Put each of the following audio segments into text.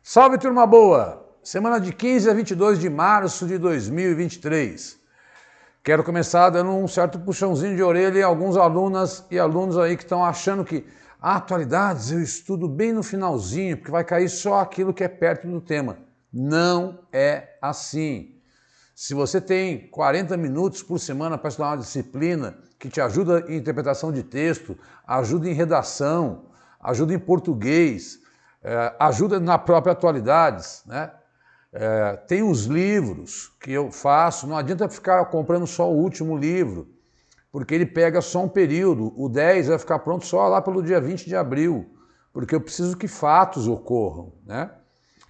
Salve, turma boa! Semana de 15 a 22 de março de 2023. Quero começar dando um certo puxãozinho de orelha em alguns alunas e alunos aí que estão achando que atualidades eu estudo bem no finalzinho, porque vai cair só aquilo que é perto do tema. Não é assim. Se você tem 40 minutos por semana para estudar uma disciplina que te ajuda em interpretação de texto, ajuda em redação, ajuda em português, ajuda na própria atualidades, né? Tem os livros que eu faço, não adianta ficar comprando só o último livro, porque ele pega só um período, o 10 vai ficar pronto só lá pelo dia 20 de abril, porque eu preciso que fatos ocorram, né?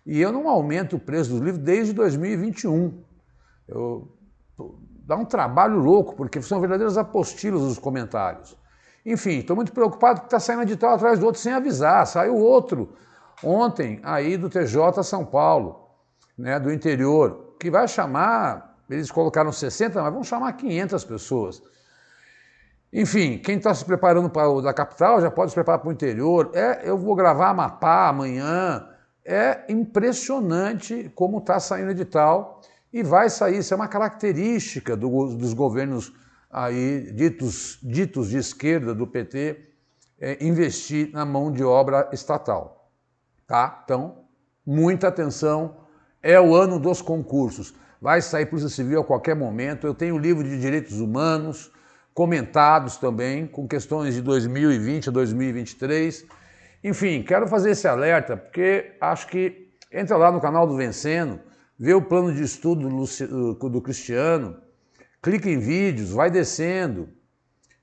E eu não aumento o preço dos livros desde 2021. Dá um trabalho louco, porque são verdadeiras apostilas os comentários. Enfim, estou muito preocupado porque está saindo edital atrás do outro sem avisar. Saiu outro ontem aí do TJ São Paulo, né, do interior, que vai chamar, eles colocaram 60, mas vão chamar 500 pessoas. Enfim, quem está se preparando para o da capital já pode se preparar para o interior. Eu vou gravar Amapá amanhã. É impressionante como está saindo edital e vai sair. Isso é uma característica dos governos aí, ditos de esquerda, do PT, investir na mão de obra estatal. Tá? Então, muita atenção, é o ano dos concursos. Vai sair Polícia Civil a qualquer momento. Eu tenho livro de direitos humanos, comentados também, com questões de 2020 a 2023. Enfim, quero fazer esse alerta, porque acho que entra lá no canal do Vencendo, vê o plano de estudo do Cristiano, clica em vídeos, vai descendo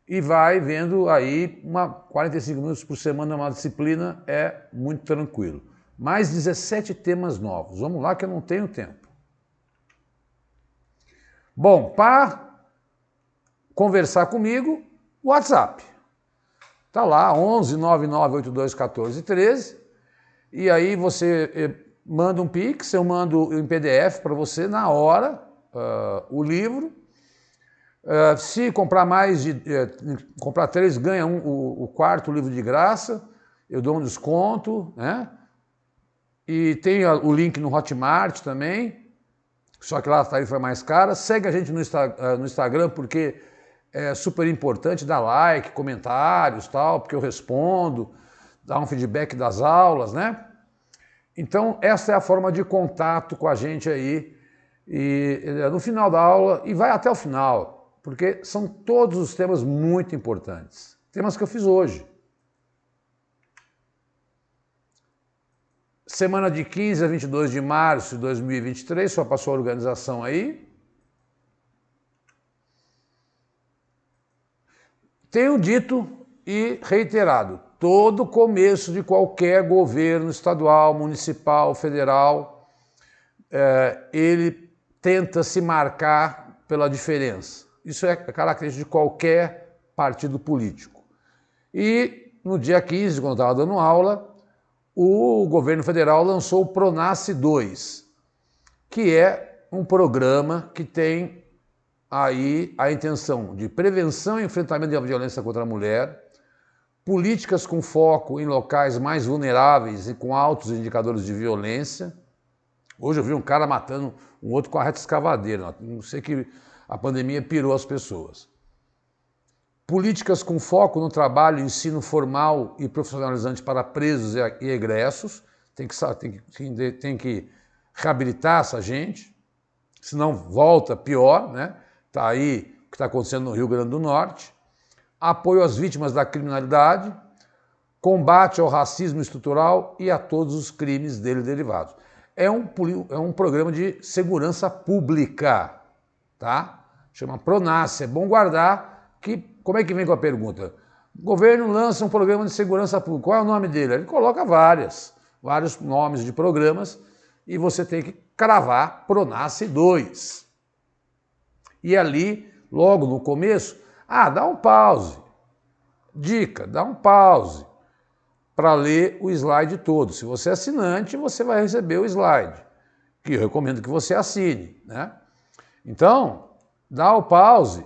e vai vendo aí 45 minutos por semana, uma disciplina, é muito tranquilo. Mais 17 temas novos. Vamos lá que eu não tenho tempo. Bom, para conversar comigo, WhatsApp. Tá lá, 11 9982 14 13, e aí você manda um Pix, eu mando em PDF para você na hora o livro. Se comprar comprar 3, ganha o quarto livro de graça, eu dou um desconto, né? E tem o link no Hotmart também, só que lá a tarifa é mais cara. Segue a gente no Instagram, porque é super importante, dar like, comentários, tal, porque eu respondo, dar um feedback das aulas, né? Então, essa é a forma de contato com a gente aí, e no final da aula, e vai até o final, porque são todos os temas muito importantes. Temas que eu fiz hoje. Semana de 15 a 22 de março de 2023, só passou a organização aí. Tenho dito e reiterado, todo começo de qualquer governo estadual, municipal, federal, ele tenta se marcar pela diferença. Isso é característica de qualquer partido político. E no dia 15, quando eu estava dando aula, o governo federal lançou o Pronasce 2, que é um programa que tem aí a intenção de prevenção e enfrentamento da violência contra a mulher, políticas com foco em locais mais vulneráveis e com altos indicadores de violência. Hoje eu vi um cara matando um outro com a reta escavadeira, não sei que a pandemia pirou as pessoas. Políticas com foco no trabalho, ensino formal e profissionalizante para presos e egressos, tem que reabilitar essa gente, senão volta pior, né? Está aí o que está acontecendo no Rio Grande do Norte. Apoio às vítimas da criminalidade, combate ao racismo estrutural e a todos os crimes dele derivados. É um programa de segurança pública, tá? Chama Pronasce, é bom guardar. Como é que vem com a pergunta? O governo lança um programa de segurança pública, qual é o nome dele? Ele coloca vários nomes de programas e você tem que cravar Pronasce 2. E ali, logo no começo, dá um pause. Dica, dá um pause para ler o slide todo. Se você é assinante, você vai receber o slide, que eu recomendo que você assine, né? Então, dá o pause,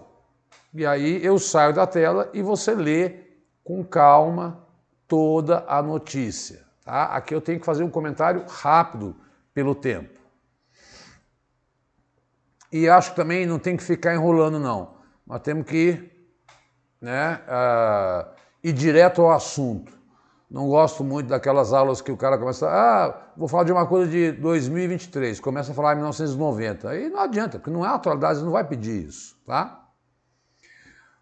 e aí eu saio da tela e você lê com calma toda a notícia, Tá? Aqui eu tenho que fazer um comentário rápido pelo tempo. E acho que também não tem que ficar enrolando, não. Nós temos que ir direto ao assunto. Não gosto muito daquelas aulas que o cara começa, vou falar de uma coisa de 2023, começa a falar em 1990. Aí não adianta, porque não é atualidade, não vai pedir isso, tá?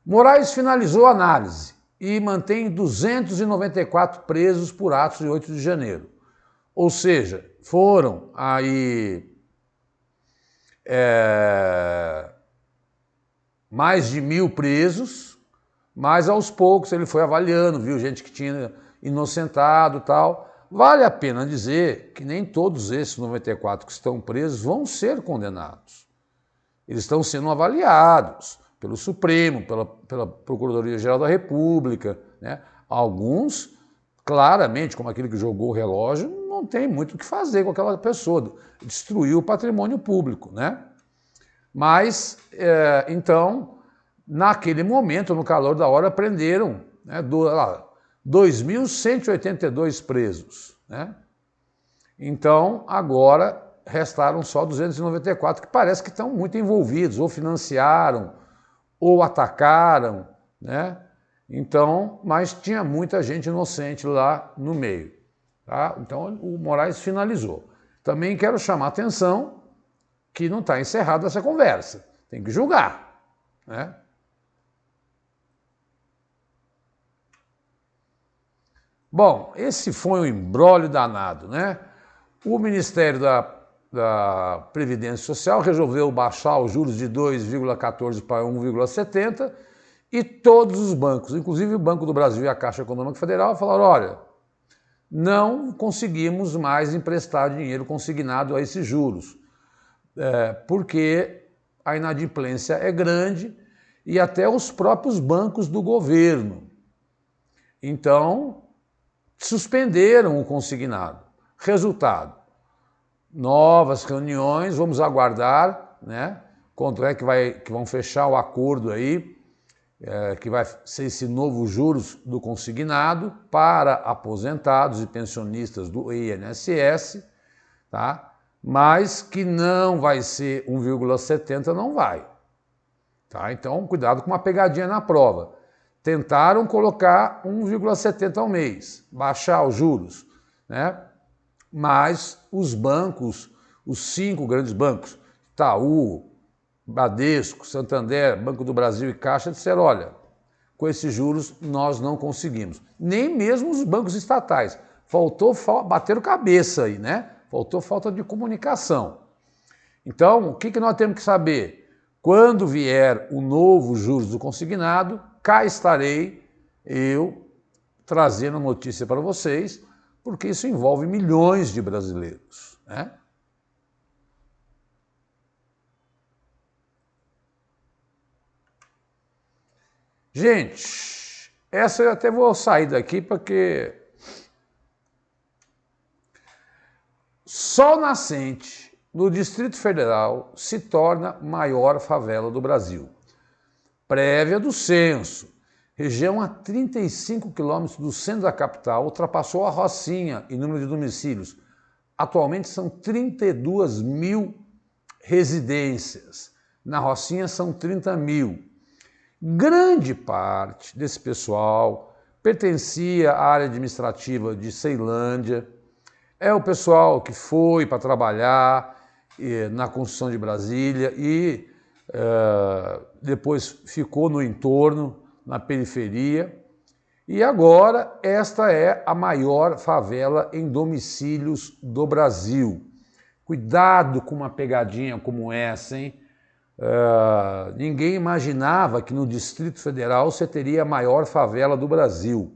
Moraes finalizou a análise e mantém 294 presos por atos de 8 de janeiro. Ou seja, foram aí mais de 1.000 presos, mas aos poucos ele foi avaliando, viu gente que tinha inocentado e tal. Vale a pena dizer que nem todos esses 94 que estão presos vão ser condenados. Eles estão sendo avaliados pelo Supremo, pela Procuradoria-Geral da República, né? Alguns, claramente, como aquele que jogou o relógio, não tem muito o que fazer com aquela pessoa, destruiu o patrimônio público, né? Mas, então, naquele momento, no calor da hora, prenderam 2.182 presos, né? Então, agora restaram só 294, que parece que estão muito envolvidos, ou financiaram, ou atacaram, né? Então, mas tinha muita gente inocente lá no meio, tá? Então, o Moraes finalizou. Também quero chamar a atenção que não está encerrada essa conversa, tem que julgar, né? Bom, esse foi um imbróglio danado, né? O Ministério da Previdência Social resolveu baixar os juros de 2,14 para 1,70 e todos os bancos, inclusive o Banco do Brasil e a Caixa Econômica Federal, falaram, olha, não conseguimos mais emprestar dinheiro consignado a esses juros, porque a inadimplência é grande e até os próprios bancos do governo. Então, suspenderam o consignado. Resultado, novas reuniões, vamos aguardar, né? Quando é que vão fechar o acordo aí, que vai ser esse novo juros do consignado para aposentados e pensionistas do INSS, tá? Mas que não vai ser 1,70, não vai. Tá? Então, cuidado com uma pegadinha na prova. Tentaram colocar 1,70 ao mês, baixar os juros, né? Mas os bancos, os 5 grandes bancos, Itaú, Bradesco, Santander, Banco do Brasil e Caixa, disseram, olha, com esses juros nós não conseguimos. Nem mesmo os bancos estatais. Bateram cabeça aí, né? Faltou falta de comunicação. Então, o que nós temos que saber? Quando vier o novo juros do consignado, cá estarei eu trazendo notícia para vocês, porque isso envolve milhões de brasileiros, né? Gente, essa eu até vou sair daqui porque Sol Nascente, no Distrito Federal, se torna maior favela do Brasil. Prévia do censo, região a 35 quilômetros do centro da capital, ultrapassou a Rocinha em número de domicílios. Atualmente são 32.000 residências. Na Rocinha são 30.000. Grande parte desse pessoal pertencia à área administrativa de Ceilândia. É o pessoal que foi para trabalhar na construção de Brasília e depois ficou no entorno, na periferia. E agora esta é a maior favela em domicílios do Brasil. Cuidado com uma pegadinha como essa, hein? Ninguém imaginava que no Distrito Federal você teria a maior favela do Brasil.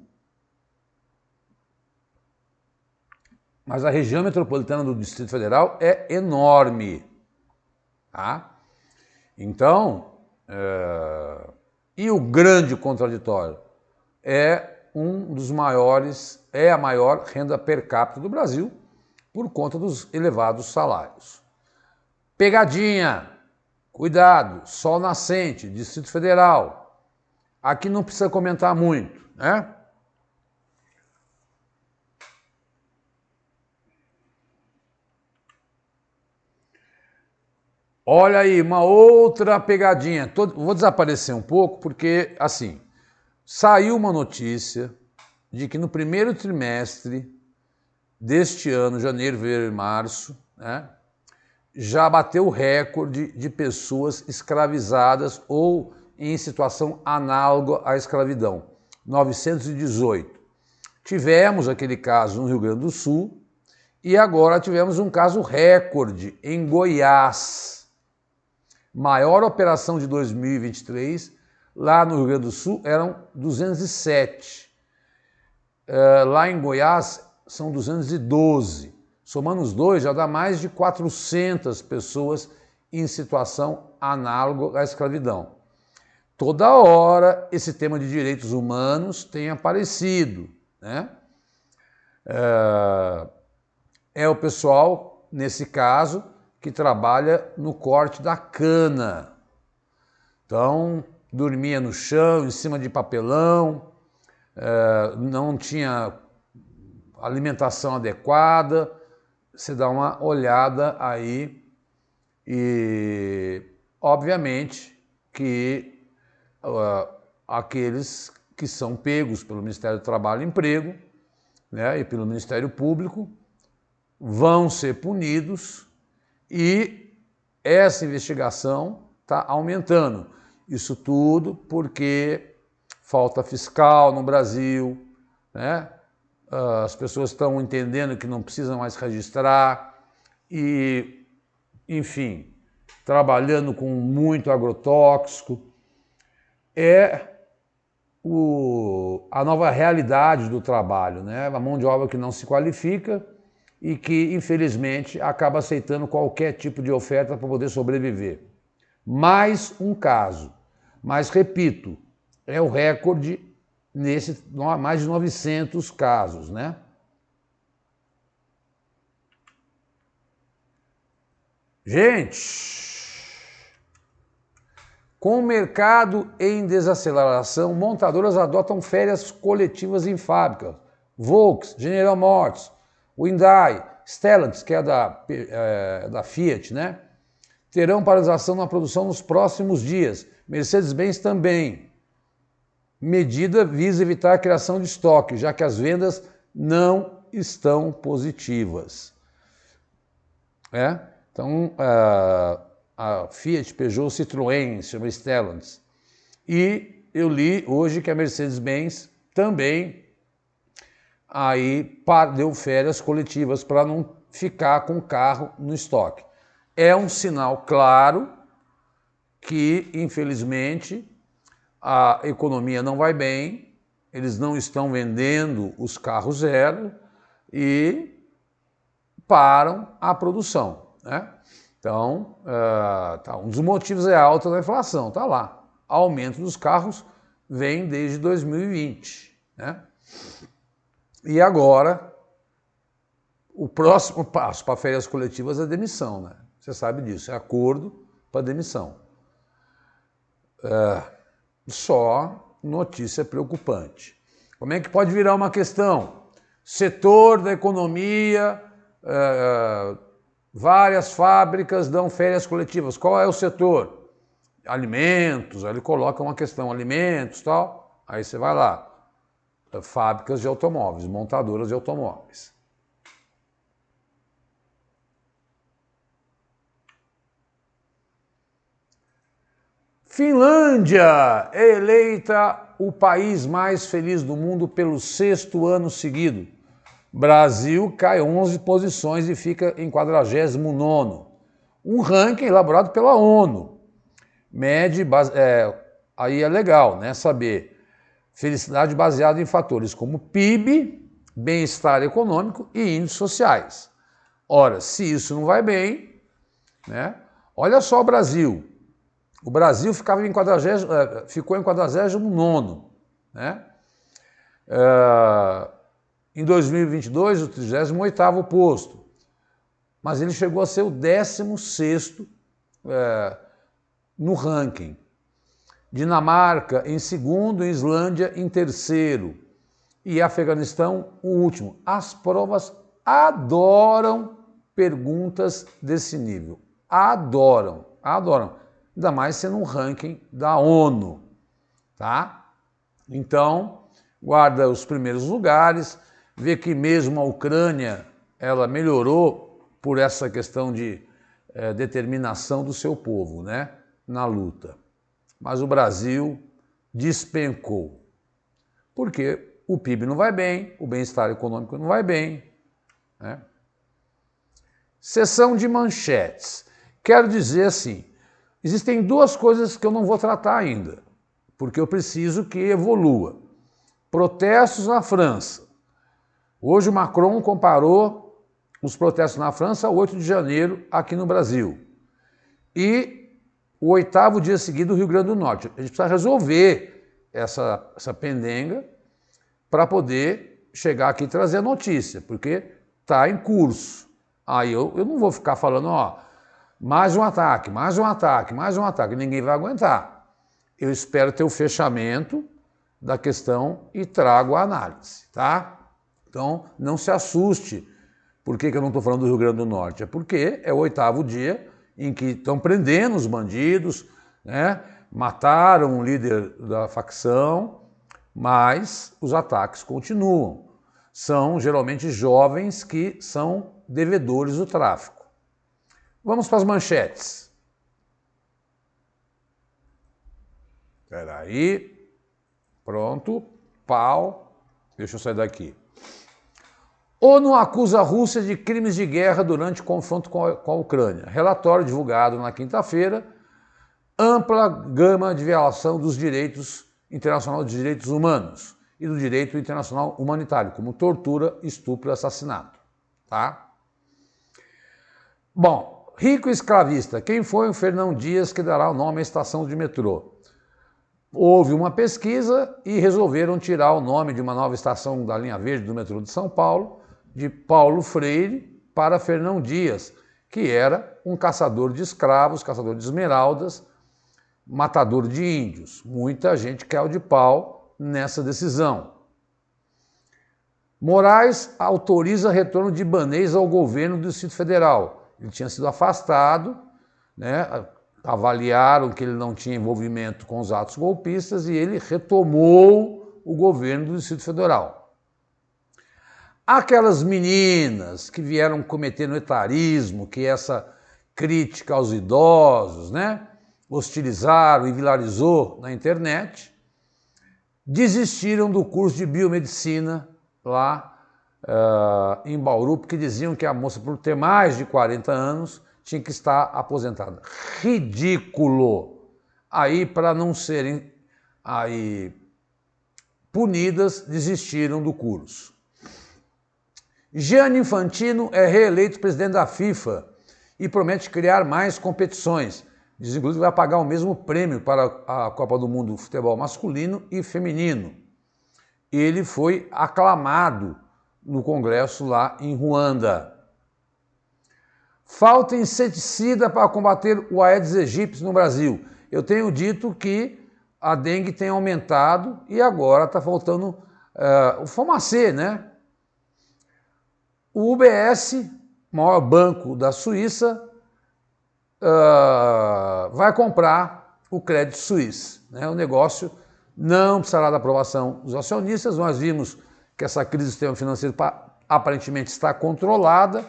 Mas a região metropolitana do Distrito Federal é enorme. Tá? Então, e o grande contraditório? É um dos maiores, é a maior renda per capita do Brasil por conta dos elevados salários. Pegadinha! Cuidado, Sol Nascente, Distrito Federal. Aqui não precisa comentar muito, né? Olha aí, uma outra pegadinha. Vou desaparecer um pouco porque, assim, saiu uma notícia de que no primeiro trimestre deste ano, janeiro, fevereiro e março, né, já bateu o recorde de pessoas escravizadas ou em situação análoga à escravidão, 918. Tivemos aquele caso no Rio Grande do Sul e agora tivemos um caso recorde em Goiás. Maior operação de 2023, lá no Rio Grande do Sul eram 207. Lá em Goiás são 212. Somando os dois, já dá mais de 400 pessoas em situação análoga à escravidão. Toda hora esse tema de direitos humanos tem aparecido, né? É o pessoal, nesse caso, que trabalha no corte da cana. Então, dormia no chão, em cima de papelão, não tinha alimentação adequada. Você dá uma olhada aí e, obviamente, que aqueles que são pegos pelo Ministério do Trabalho e Emprego, né, e pelo Ministério Público vão ser punidos e essa investigação está aumentando. Isso tudo porque falta fiscal no Brasil, né? As pessoas estão entendendo que não precisam mais registrar e, enfim, trabalhando com muito agrotóxico. É a nova realidade do trabalho, né? A mão de obra que não se qualifica e que, infelizmente, acaba aceitando qualquer tipo de oferta para poder sobreviver. Mais um caso. Mas, repito, é o recorde nesse mais de 900 casos, né? Gente, com o mercado em desaceleração, montadoras adotam férias coletivas em fábricas. Volks, General Motors, Hyundai, Stellantis, que é da Fiat, né? Terão paralisação na produção nos próximos dias. Mercedes-Benz também. Medida visa evitar a criação de estoque, já que as vendas não estão positivas. Então, a Fiat, Peugeot, Citroën, se chama Stellantis. E eu li hoje que a Mercedes-Benz também aí deu férias coletivas para não ficar com o carro no estoque. É um sinal claro que, infelizmente, a economia não vai bem, eles não estão vendendo os carros zero e param a produção, né? Então, um dos motivos é a alta da inflação, está lá. Aumento dos carros vem desde 2020, né? E agora, o próximo passo para férias coletivas é demissão, né? Você sabe disso, é acordo para demissão. Só notícia preocupante. Como é que pode virar uma questão? Setor da economia, várias fábricas dão férias coletivas. Qual é o setor? Alimentos, aí ele coloca uma questão, alimentos, tal. Aí você vai lá, fábricas de automóveis, montadoras de automóveis. Finlândia é eleita o país mais feliz do mundo pelo 6º ano seguido. Brasil cai 11 posições e fica em 49º. Um ranking elaborado pela ONU. Mede, aí é legal, né, saber, felicidade baseada em fatores como PIB, bem-estar econômico e índices sociais. Ora, se isso não vai bem, né, olha só o Brasil. O Brasil ficou em 49º, né? Em 2022, o 38º posto. Mas ele chegou a ser o 16º no ranking. Dinamarca em 2º, Islândia em 3º. E Afeganistão, o último. As provas adoram perguntas desse nível. Adoram. Adoram. Ainda mais sendo um ranking da ONU, tá? Então, guarda os primeiros lugares, vê que mesmo a Ucrânia, ela melhorou por essa questão de determinação do seu povo, né? Na luta. Mas o Brasil despencou. Porque o PIB não vai bem, o bem-estar econômico não vai bem, né? Seção de manchetes. Quero dizer assim, existem duas coisas que eu não vou tratar ainda, porque eu preciso que evolua. Protestos na França. Hoje o Macron comparou os protestos na França ao 8 de janeiro aqui no Brasil. E o 8º dia seguido do Rio Grande do Norte. A gente precisa resolver essa pendenga para poder chegar aqui e trazer a notícia, porque está em curso. Aí eu não vou ficar falando, ó, mais um ataque, mais um ataque, mais um ataque, ninguém vai aguentar. Eu espero ter o fechamento da questão e trago a análise, tá? Então, não se assuste. Por que eu não estou falando do Rio Grande do Norte? É porque é o 8º dia em que estão prendendo os bandidos, né? Mataram o líder da facção, mas os ataques continuam. São geralmente jovens que são devedores do tráfico. Vamos para as manchetes. Espera aí. Pronto. Pau. Deixa eu sair daqui. ONU acusa a Rússia de crimes de guerra durante o confronto com a Ucrânia. Relatório divulgado na quinta-feira. Ampla gama de violação dos direitos internacionais dos direitos humanos e do direito internacional humanitário, como tortura, estupro e assassinato. Tá? Bom, rico e escravista. Quem foi o Fernão Dias que dará o nome à estação de metrô? Houve uma pesquisa e resolveram tirar o nome de uma nova estação da linha verde do metrô de São Paulo, de Paulo Freire para Fernão Dias, que era um caçador de escravos, caçador de esmeraldas, matador de índios. Muita gente caiu de pau nessa decisão. Moraes autoriza retorno de Ibanez ao governo do Distrito Federal. Ele tinha sido afastado, né? Avaliaram que ele não tinha envolvimento com os atos golpistas e ele retomou o governo do Distrito Federal. Aquelas meninas que vieram cometendo etarismo, que essa crítica aos idosos, né? Hostilizaram e vilarizou na internet, desistiram do curso de biomedicina lá em Bauru, porque diziam que a moça, por ter mais de 40 anos, tinha que estar aposentada. Ridículo! Aí, para não serem punidas, desistiram do curso. Gianni Infantino é reeleito presidente da FIFA e promete criar mais competições. Diz, inclusive, que vai pagar o mesmo prêmio para a Copa do Mundo de futebol masculino e feminino. Ele foi aclamado no Congresso lá em Ruanda. Falta inseticida para combater o Aedes aegypti no Brasil. Eu tenho dito que a dengue tem aumentado e agora está faltando o Fomacê, né? O UBS, maior banco da Suíça, vai comprar o Credit Suisse, né? O negócio não precisará da aprovação dos acionistas. Nós vimos que essa crise do sistema financeiro aparentemente está controlada,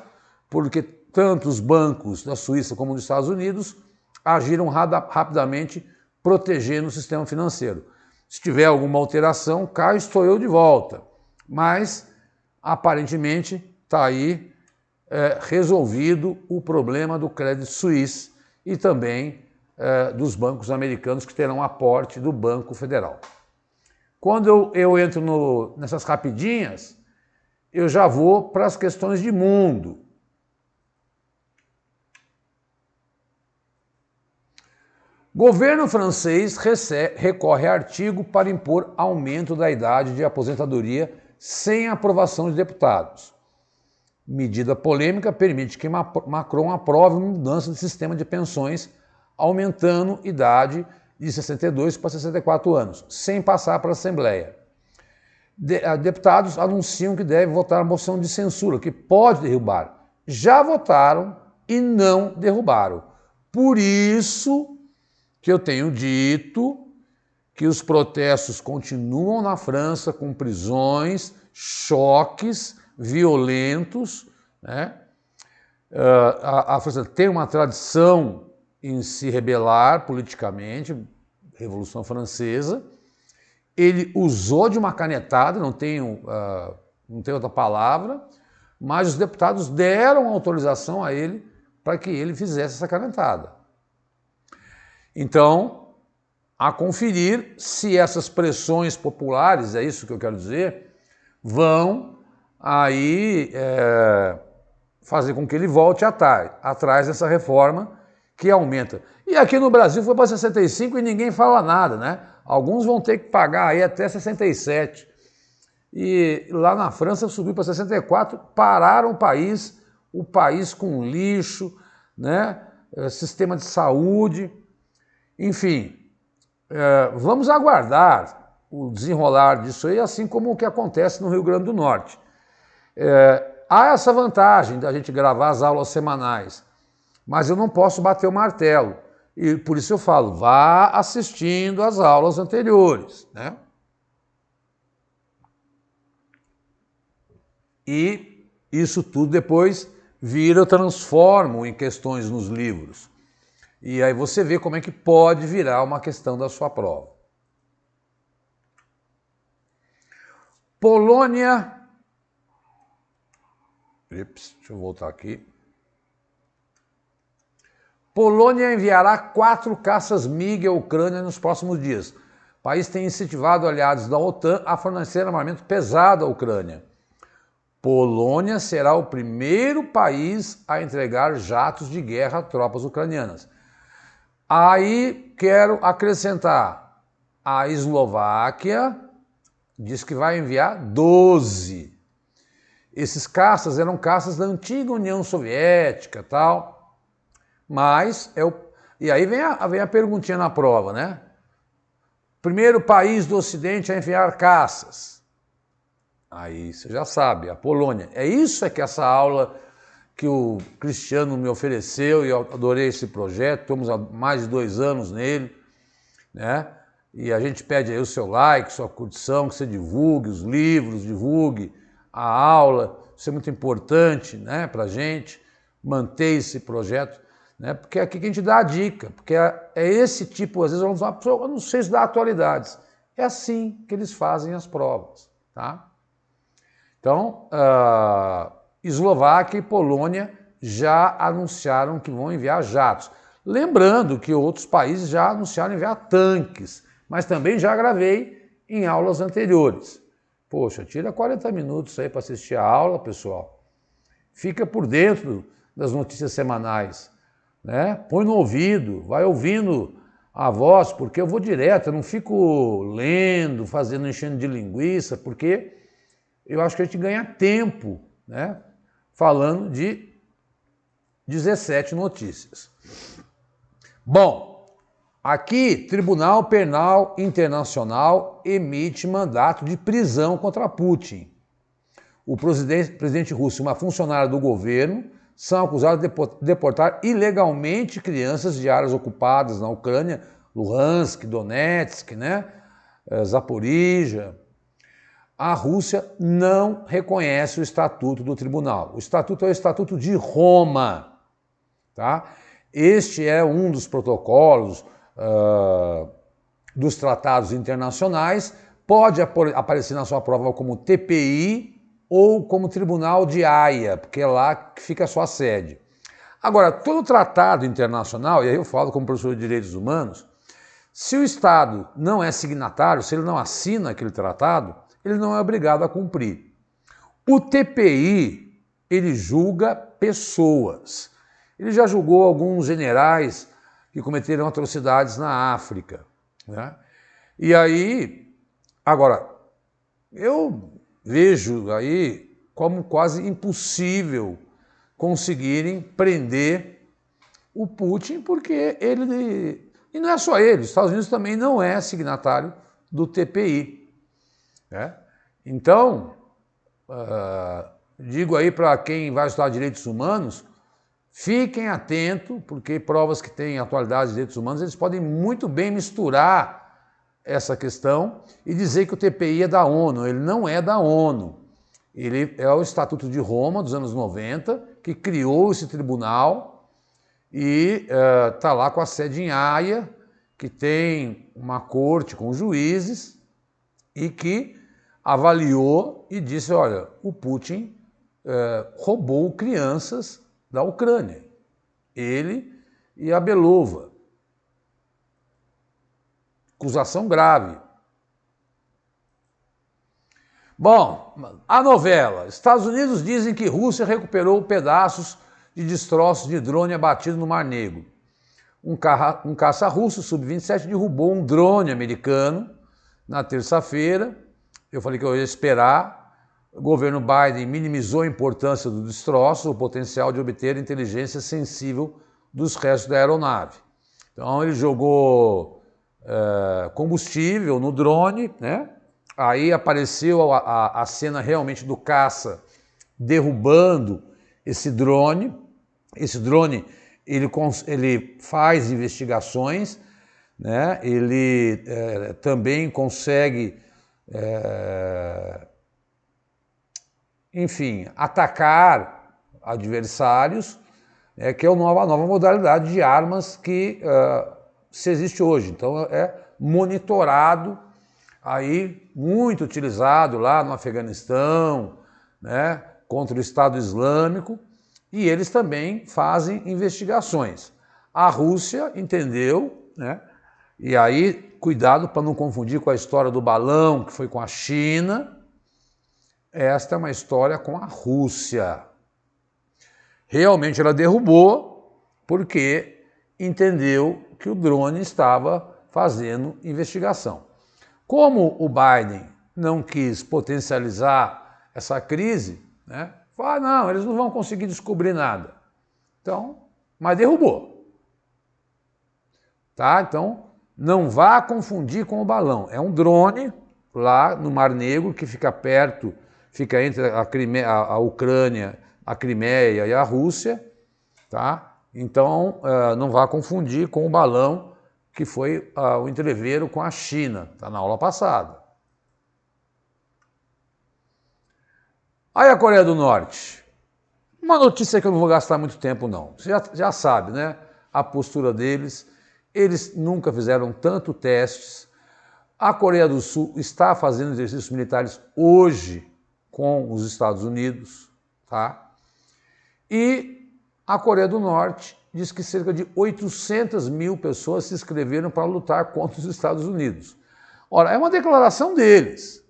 porque tanto os bancos da Suíça como dos Estados Unidos agiram rapidamente protegendo o sistema financeiro. Se tiver alguma alteração, cá estou eu de volta. Mas, aparentemente, está aí resolvido o problema do Credit Suisse e também dos bancos americanos que terão aporte do Banco Federal. Quando eu entro nessas rapidinhas, eu já vou para as questões de mundo. Governo francês recorre a artigo para impor aumento da idade de aposentadoria sem aprovação de deputados. Medida polêmica permite que Macron aprove uma mudança do sistema de pensões, aumentando a idade de 62 para 64 anos, sem passar para a Assembleia. Deputados anunciam que devem votar a moção de censura, que pode derrubar. Já votaram e não derrubaram. Por isso que eu tenho dito que os protestos continuam na França com prisões, choques violentos, né? A França tem uma tradição em se rebelar politicamente, Revolução Francesa. Ele usou de uma canetada, não tenho outra palavra, mas os deputados deram autorização a ele para que ele fizesse essa canetada. Então, a conferir se essas pressões populares, é isso que eu quero dizer, vão aí fazer com que ele volte atrás dessa reforma que aumenta. E aqui no Brasil foi para 65 e ninguém fala nada, né? Alguns vão ter que pagar aí até 67. E lá na França subiu para 64, pararam o país com lixo, né? Sistema de saúde, enfim. Vamos aguardar o desenrolar disso aí, assim como o que acontece no Rio Grande do Norte. Há essa vantagem da gente gravar as aulas semanais, mas eu não posso bater o martelo. E por isso eu falo, vá assistindo às aulas anteriores, né? E isso tudo depois eu transformo em questões nos livros. E aí você vê como é que pode virar uma questão da sua prova. Polônia... Deixa eu voltar aqui. Polônia enviará 4 caças MiG à Ucrânia nos próximos dias. O país tem incentivado aliados da OTAN a fornecer armamento pesado à Ucrânia. Polônia será o primeiro país a entregar jatos de guerra a tropas ucranianas. Aí quero acrescentar, a Eslováquia diz que vai enviar 12. Esses caças eram caças da antiga União Soviética, tal, mas e aí vem a perguntinha na prova, né? Primeiro país do Ocidente a enviar caças. Aí você já sabe, a Polônia. É isso que essa aula que o Cristiano me ofereceu, e eu adorei esse projeto, estamos há mais de 2 anos nele, né? E a gente pede aí o seu like, sua curtição, que você divulgue os livros, divulgue a aula. Isso é muito importante, né, para a gente manter esse projeto, né? Porque é aqui que a gente dá a dica, porque é esse tipo, às vezes vamos falar, eu não sei se dá atualidades. É assim que eles fazem as provas, tá? Então, Eslováquia e Polônia já anunciaram que vão enviar jatos. Lembrando que outros países já anunciaram enviar tanques, mas também já gravei em aulas anteriores. Poxa, tira 40 minutos aí para assistir a aula, pessoal. Fica por dentro das notícias semanais, né? Põe no ouvido, vai ouvindo a voz, porque eu vou direto, eu não fico lendo, enchendo de linguiça, porque eu acho que a gente ganha tempo, né? Falando de 17 notícias. Bom, aqui, Tribunal Penal Internacional emite mandato de prisão contra Putin. O presidente russo e uma funcionária do governo são acusados de deportar ilegalmente crianças de áreas ocupadas na Ucrânia, Luhansk, Donetsk, né? Zaporizhia. A Rússia não reconhece o Estatuto do Tribunal. O Estatuto é o Estatuto de Roma, tá? Este é um dos protocolos dos tratados internacionais, pode aparecer na sua prova como TPI ou como Tribunal de Haia, porque é lá que fica a sua sede. Agora, todo tratado internacional, e aí eu falo como professor de Direitos Humanos, se o Estado não é signatário, se ele não assina aquele tratado, ele não é obrigado a cumprir. O TPI, ele julga pessoas. Ele já julgou alguns generais que cometeram atrocidades na África, né? E aí, agora, eu vejo aí como quase impossível conseguirem prender o Putin, porque ele, e não é só ele, os Estados Unidos também não é signatário do TPI, né? Então, digo aí para quem vai estudar direitos humanos, Fiquem atentos, porque provas que têm atualidade de direitos humanos, eles podem muito bem misturar essa questão e dizer que o TPI é da ONU. Ele não é da ONU. Ele é o Estatuto de Roma, dos anos 90, que criou esse tribunal e está lá com a sede em Haia, que tem uma corte com juízes e que avaliou e disse, olha, o Putin roubou crianças da Ucrânia, ele e a Belova. Acusação grave. Bom, a novela. Estados Unidos dizem que Rússia recuperou pedaços de destroços de drone abatido no Mar Negro. Um caça russo Sub-27 derrubou um drone americano na terça-feira. Eu falei que eu ia esperar. O governo Biden minimizou a importância do destroço, o potencial de obter inteligência sensível dos restos da aeronave. Então ele jogou combustível no drone, né? Aí apareceu a cena realmente do caça derrubando esse drone. Esse drone ele faz investigações, né? Ele também consegue enfim, atacar adversários, que é a nova modalidade de armas que se existe hoje. Então é monitorado, aí muito utilizado lá no Afeganistão, né, contra o Estado Islâmico, e eles também fazem investigações. A Rússia entendeu, né, e aí cuidado para não confundir com a história do balão, que foi com a China. Esta é uma história com a Rússia. Realmente ela derrubou porque entendeu que o drone estava fazendo investigação. Como o Biden não quis potencializar essa crise, né, falou, não, eles não vão conseguir descobrir nada. Então, mas derrubou. Tá? Então, não vá confundir com o balão. É um drone lá no Mar Negro que fica perto, fica entre a Ucrânia, a Crimeia e a Rússia, tá? Então, não vá confundir com o balão que foi o entreveiro com a China, tá na aula passada. Aí a Coreia do Norte. Uma notícia que eu não vou gastar muito tempo, não. Você já sabe, né? A postura deles. Eles nunca fizeram tanto testes. A Coreia do Sul está fazendo exercícios militares hoje com os Estados Unidos, tá? E a Coreia do Norte diz que cerca de 800 mil pessoas se inscreveram para lutar contra os Estados Unidos. Ora, é uma declaração deles,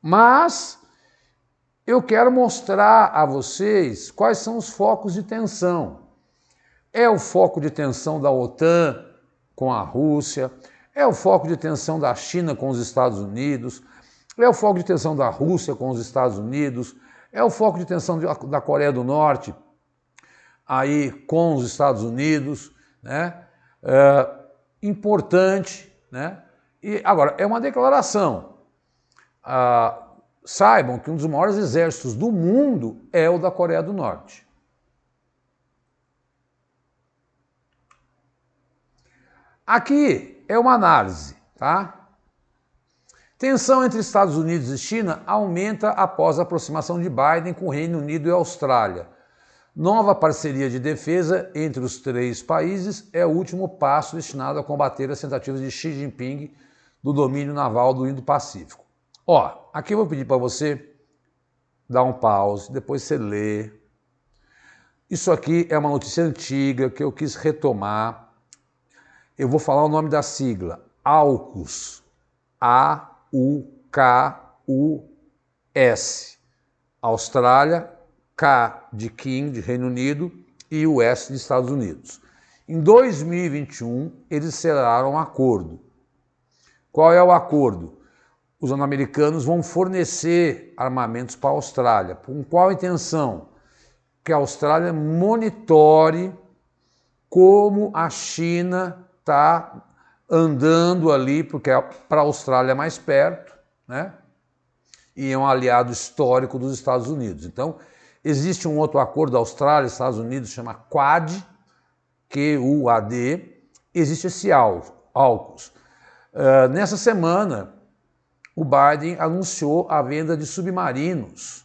mas eu quero mostrar a vocês quais são os focos de tensão. É o foco de tensão da OTAN com a Rússia, é o foco de tensão da China com os Estados Unidos, é o foco de tensão da Rússia com os Estados Unidos, é o foco de tensão da Coreia do Norte aí com os Estados Unidos, né? Importante, né? E agora, é uma declaração. Saibam que um dos maiores exércitos do mundo é o da Coreia do Norte. Aqui é uma análise, tá? Tensão entre Estados Unidos e China aumenta após a aproximação de Biden com o Reino Unido e Austrália. Nova parceria de defesa entre os três países é o último passo destinado a combater as tentativas de Xi Jinping do domínio naval do Indo-Pacífico. Ó, aqui eu vou pedir para você dar um pause, depois você lê. Isso aqui é uma notícia antiga que eu quis retomar. Eu vou falar o nome da sigla, AUKUS, A-U-K-U-S, Austrália, K de King, de Reino Unido, e o S de Estados Unidos. Em 2021, eles selaram um acordo. Qual é o acordo? Os americanos vão fornecer armamentos para a Austrália. Com qual intenção? Que a Austrália monitore como a China está andando ali, porque para a Austrália é mais perto, né? E é um aliado histórico dos Estados Unidos. Então, Existe um outro acordo da Austrália e Estados Unidos, chama Quad, Q-U-A-D. Existe esse AUKUS. Nessa semana, o Biden anunciou a venda de submarinos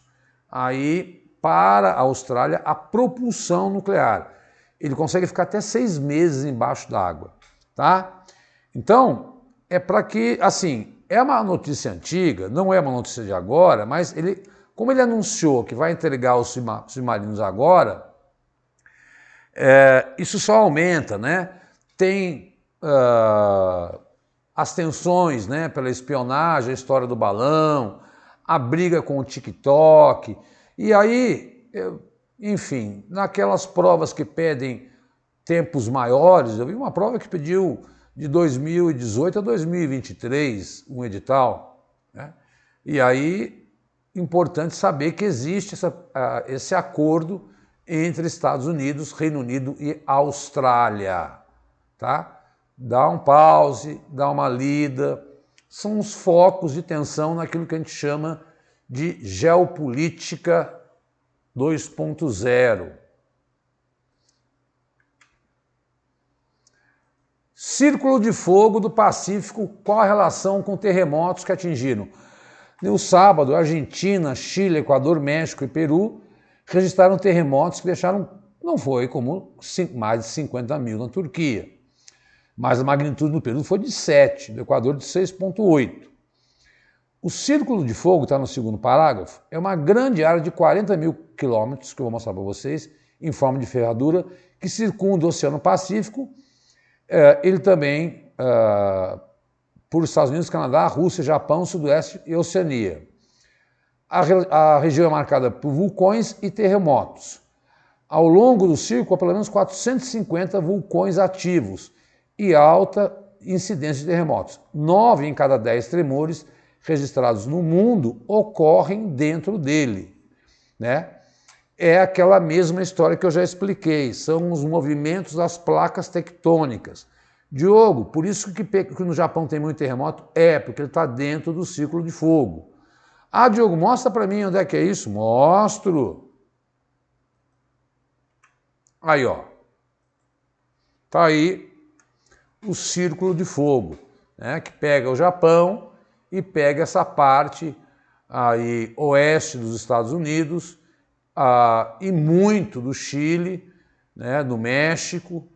aí para a Austrália a propulsão nuclear. Ele consegue ficar até 6 meses embaixo d'água, tá? Então, é para que, assim, é uma notícia antiga, não é uma notícia de agora, mas como ele anunciou que vai entregar os submarinos agora, isso só aumenta, né? Tem as tensões, né, pela espionagem, a história do balão, a briga com o TikTok, e aí, enfim, naquelas provas que pedem tempos maiores, eu vi uma prova que pediu de 2018 a 2023 um edital, né? E aí, importante saber que existe esse acordo entre Estados Unidos, Reino Unido e Austrália, tá? Dá um pause, dá uma lida, são os focos de tensão naquilo que a gente chama de geopolítica 2.0. Círculo de Fogo do Pacífico, qual a relação com terremotos que atingiram? No sábado, Argentina, Chile, Equador, México e Peru registraram terremotos que deixaram, não foi como mais de 50 mil na Turquia, mas a magnitude no Peru foi de 7, no Equador de 6,8. O Círculo de Fogo, está no segundo parágrafo, é uma grande área de 40 mil quilômetros, que eu vou mostrar para vocês, em forma de ferradura, que circunda o Oceano Pacífico. Ele também, por Estados Unidos, Canadá, Rússia, Japão, Sudoeste e Oceania. A região é marcada por vulcões e terremotos. Ao longo do círculo, há pelo menos 450 vulcões ativos e alta incidência de terremotos. 9 em cada 10 tremores registrados no mundo ocorrem dentro dele, né? É aquela mesma história que eu já expliquei, são os movimentos das placas tectônicas. Diogo, por isso que no Japão tem muito terremoto? Porque ele está dentro do Círculo de Fogo. Ah, Diogo, mostra para mim onde é que é isso. Mostro. Aí, ó. Tá aí o Círculo de Fogo, né, que pega o Japão e pega essa parte aí oeste dos Estados Unidos e muito do Chile, né, do México,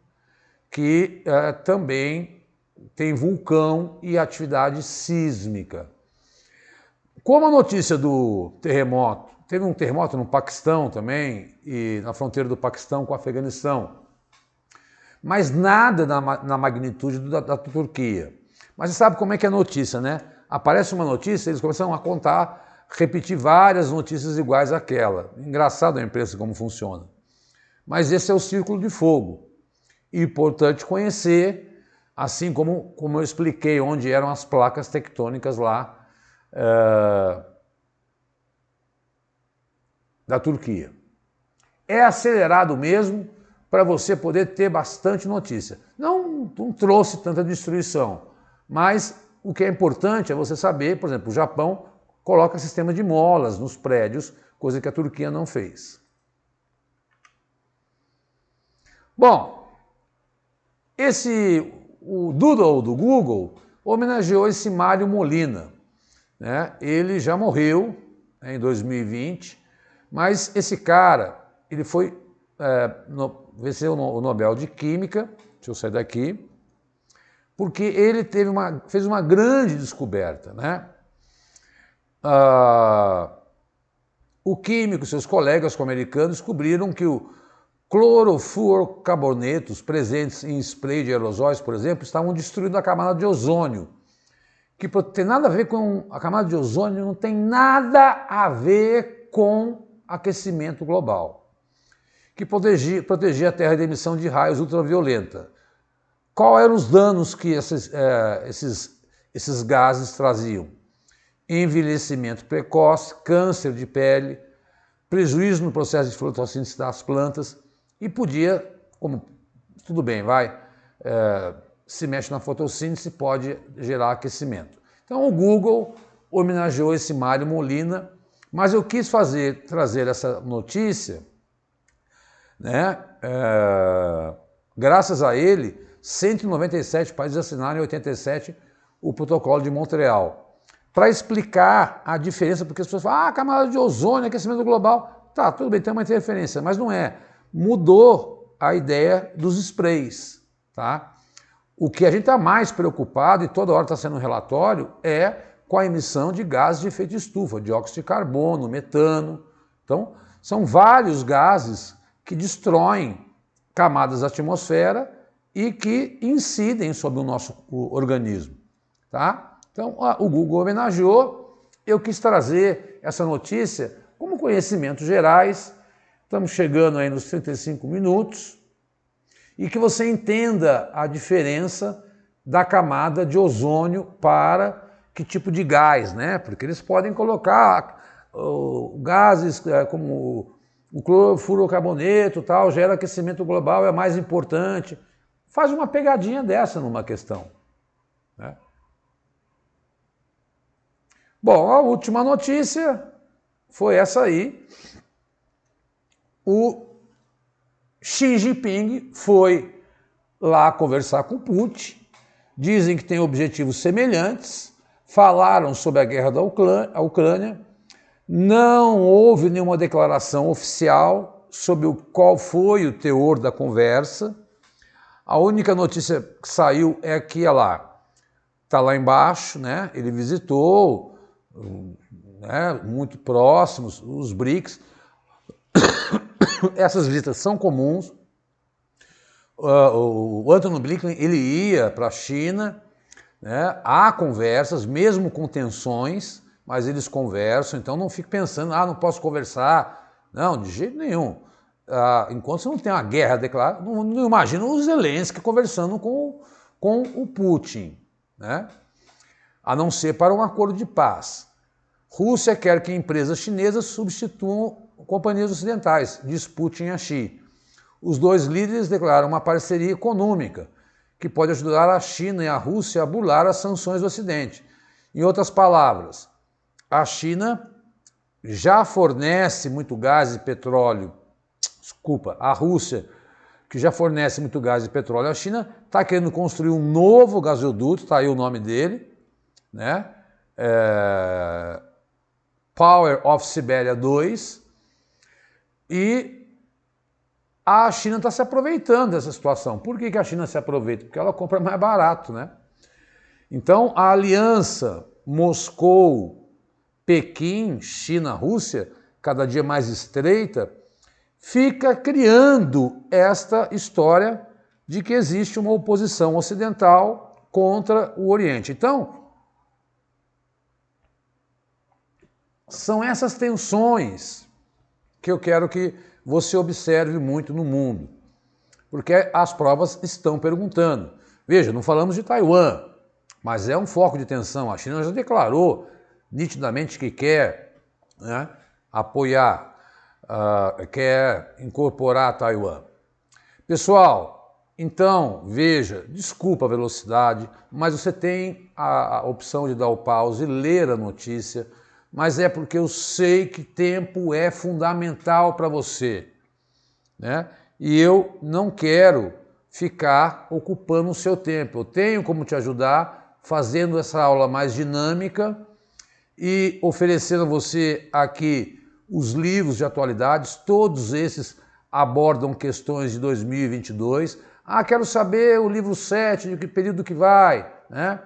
que também tem vulcão e atividade sísmica. Como a notícia do terremoto, teve um terremoto no Paquistão também, e na fronteira do Paquistão com o Afeganistão, mas nada na magnitude da Turquia. Mas você sabe como é que é a notícia, né? Aparece uma notícia, eles começam a contar, repetir várias notícias iguais àquela. Engraçado a imprensa como funciona. Mas esse é o Círculo de Fogo. E importante conhecer, assim como eu expliquei onde eram as placas tectônicas lá da Turquia. É acelerado mesmo para você poder ter bastante notícia. Não trouxe tanta destruição, mas o que é importante é você saber, por exemplo, o Japão coloca sistema de molas nos prédios, coisa que a Turquia não fez. Bom, o Doodle do Google homenageou esse Mário Molina, né? Ele já morreu, né, em 2020, mas esse cara, ele foi venceu o Nobel de Química, deixa eu sair daqui, porque ele fez uma grande descoberta, né? O químico e seus colegas americanos descobriram que o clorofluorcarbonetos presentes em spray de aerosóis, por exemplo, estavam destruindo a camada de ozônio, que tem nada a ver com a camada de ozônio, não tem nada a ver com aquecimento global, que protegia a Terra da emissão de raios ultravioleta. Qual eram os danos que esses gases traziam? Envelhecimento precoce, câncer de pele, prejuízo no processo de fotossíntese das plantas e podia, como tudo bem, se mexe na fotossíntese, pode gerar aquecimento. Então o Google homenageou esse Mário Molina Mas eu quis trazer essa notícia, né? Graças a ele, 197 países assinaram em 87 o Protocolo de Montreal, para explicar a diferença, porque as pessoas falam, camada de ozônio, aquecimento global. Tá, tudo bem, tem uma interferência, mas não é. Mudou a ideia dos sprays, tá? O que a gente está mais preocupado, e toda hora está sendo um relatório, é com a emissão de gases de efeito de estufa, dióxido de carbono, metano. Então, são vários gases que destroem camadas da atmosfera e que incidem sobre o nosso organismo, tá? Então, o Google homenageou, eu quis trazer essa notícia como conhecimentos gerais, estamos chegando aí nos 35 minutos, e que você entenda a diferença da camada de ozônio para que tipo de gás, né? Porque eles podem colocar gases como o clorofluorocarboneto, tal, gera aquecimento global, é mais importante. Faz uma pegadinha dessa numa questão, né? Bom, a última notícia foi essa aí. O Xi Jinping foi lá conversar com Putin, dizem que tem objetivos semelhantes, falaram sobre a guerra da Ucrânia, não houve nenhuma declaração oficial sobre qual foi o teor da conversa. A única notícia que saiu é que está lá embaixo, né? Ele visitou, né, muito próximos, os BRICS. Essas visitas são comuns. O Antony Blinken, ele ia para a China, né? Há conversas, mesmo com tensões, mas eles conversam, então não fique pensando, não posso conversar. Não, de jeito nenhum. Enquanto você não tem uma guerra declarada, não imagina o Zelensky conversando com o Putin, né? A não ser para um acordo de paz. Rússia quer que empresas chinesas substituam companhias ocidentais, diz Putin a Xi. Os dois líderes declararam uma parceria econômica que pode ajudar a China e a Rússia a burlar as sanções do Ocidente. Em outras palavras, a China já fornece muito gás e petróleo, a Rússia, que já fornece muito gás e petróleo à China, está querendo construir um novo gasoduto, está aí o nome dele, né? Power of Siberia 2, e a China está se aproveitando dessa situação. Por que a China se aproveita? Porque ela compra mais barato, né? Então, a aliança Moscou, Pequim, China, Rússia, cada dia mais estreita, fica criando esta história de que existe uma oposição ocidental contra o Oriente. Então, são essas tensões que eu quero que você observe muito no mundo, porque as provas estão perguntando. Veja, não falamos de Taiwan, mas é um foco de tensão. A China já declarou nitidamente que quer, né, apoiar, quer incorporar Taiwan. Pessoal, então, veja, desculpa a velocidade, mas você tem a opção de dar o pause e ler a notícia, mas é porque eu sei que tempo é fundamental para você, né? E eu não quero ficar ocupando o seu tempo. Eu tenho como te ajudar fazendo essa aula mais dinâmica e oferecendo a você aqui os livros de atualidades. Todos esses abordam questões de 2022. Quero saber o livro 7, de que período que vai, né?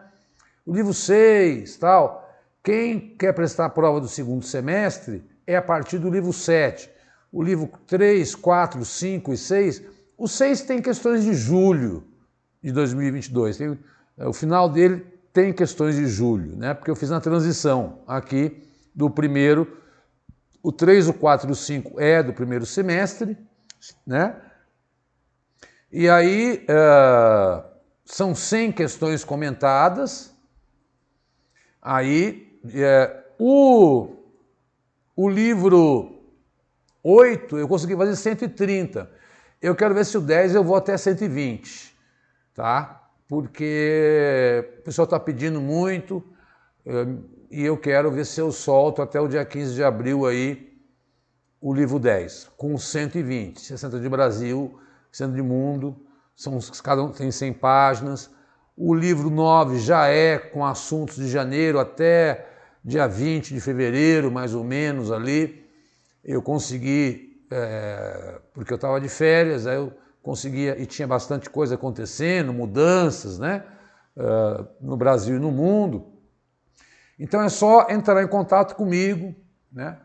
O livro 6, tal. Quem quer prestar a prova do segundo semestre é a partir do livro 7. O livro 3, 4, 5 e 6, o 6 tem questões de julho de 2022. O final dele tem questões de julho, né? Porque eu fiz na transição aqui do primeiro. O 3, o 4 e o 5 é do primeiro semestre, né? E aí são 100 questões comentadas. Aí o livro 8 eu consegui fazer 130. Eu quero ver se o 10 eu vou até 120, tá? Porque o pessoal está pedindo muito. e eu quero ver se eu solto até o dia 15 de abril aí o livro 10, com 120, 60 de Brasil, 60 de mundo, cada um tem 100 páginas. O livro 9 já é com assuntos de janeiro até dia 20 de fevereiro, mais ou menos ali. Eu consegui, porque eu estava de férias, aí eu conseguia, e tinha bastante coisa acontecendo, mudanças, né, no Brasil e no mundo. Então é só entrar em contato comigo, né,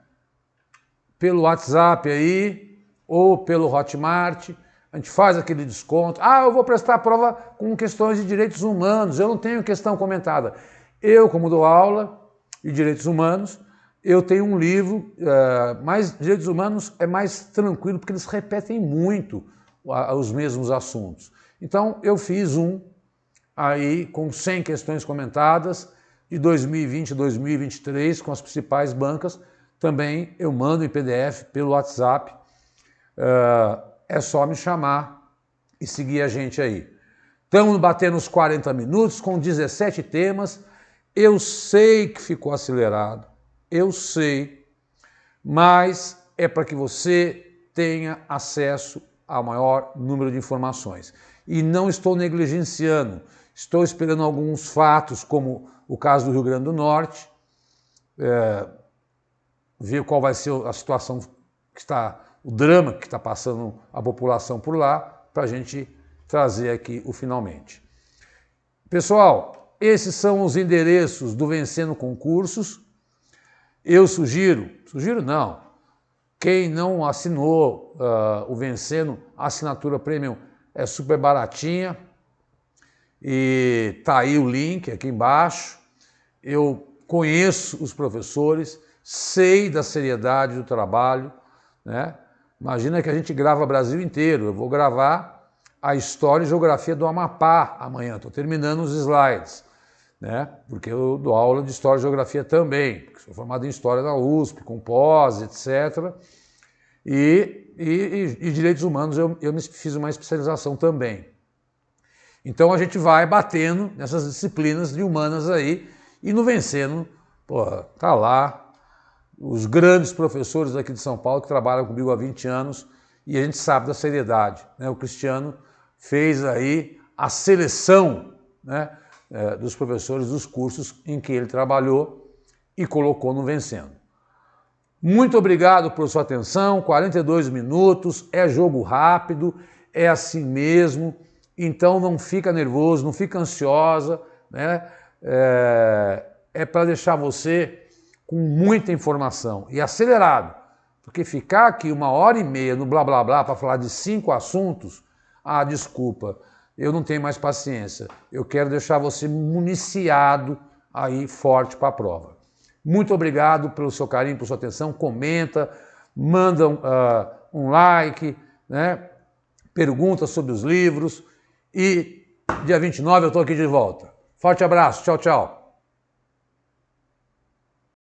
pelo WhatsApp aí, ou pelo Hotmart. A gente faz aquele desconto. Ah, eu vou prestar a prova com questões de direitos humanos, eu não tenho questão comentada. Eu, como dou aula de direitos humanos, eu tenho um livro, mas direitos humanos é mais tranquilo, porque eles repetem muito os mesmos assuntos. Então, eu fiz um aí com 100 questões comentadas, de 2020 a 2023, com as principais bancas. Também eu mando em PDF pelo WhatsApp. É só me chamar e seguir a gente aí. Estamos batendo os 40 minutos com 17 temas. Eu sei que ficou acelerado, eu sei, mas é para que você tenha acesso ao maior número de informações. E não estou negligenciando, estou esperando alguns fatos, como o caso do Rio Grande do Norte, ver qual vai ser a situação que está, o drama que está passando a população por lá, para a gente trazer aqui o finalmente. Pessoal, esses são os endereços do Vencendo Concursos. Eu sugiro não, quem não assinou o Vencendo, a assinatura Premium é super baratinha, e tá aí o link aqui embaixo. Eu conheço os professores, sei da seriedade do trabalho, né? Imagina que a gente grava o Brasil inteiro. Eu vou gravar a História e Geografia do Amapá amanhã, estou terminando os slides, né? Porque eu dou aula de História e Geografia também, porque sou formado em História da USP, com pós, etc. E Direitos Humanos eu fiz uma especialização também. Então a gente vai batendo nessas disciplinas de humanas aí, e no Vencendo, pô, tá lá os grandes professores aqui de São Paulo que trabalham comigo há 20 anos, e a gente sabe da seriedade, né? O Cristiano fez aí a seleção, né, dos professores dos cursos em que ele trabalhou e colocou no Vencendo. Muito obrigado por sua atenção, 42 minutos, é jogo rápido, é assim mesmo, então não fica nervoso, não fica ansiosa, né? É para deixar você com muita informação e acelerado, porque ficar aqui 1h30 no blá blá blá para falar de 5 assuntos, desculpa, eu não tenho mais paciência. Eu quero deixar você municiado aí forte para a prova. Muito obrigado pelo seu carinho, por sua atenção, comenta, manda um like, né? Pergunta sobre os livros, e dia 29 eu estou aqui de volta. Forte abraço, tchau, tchau.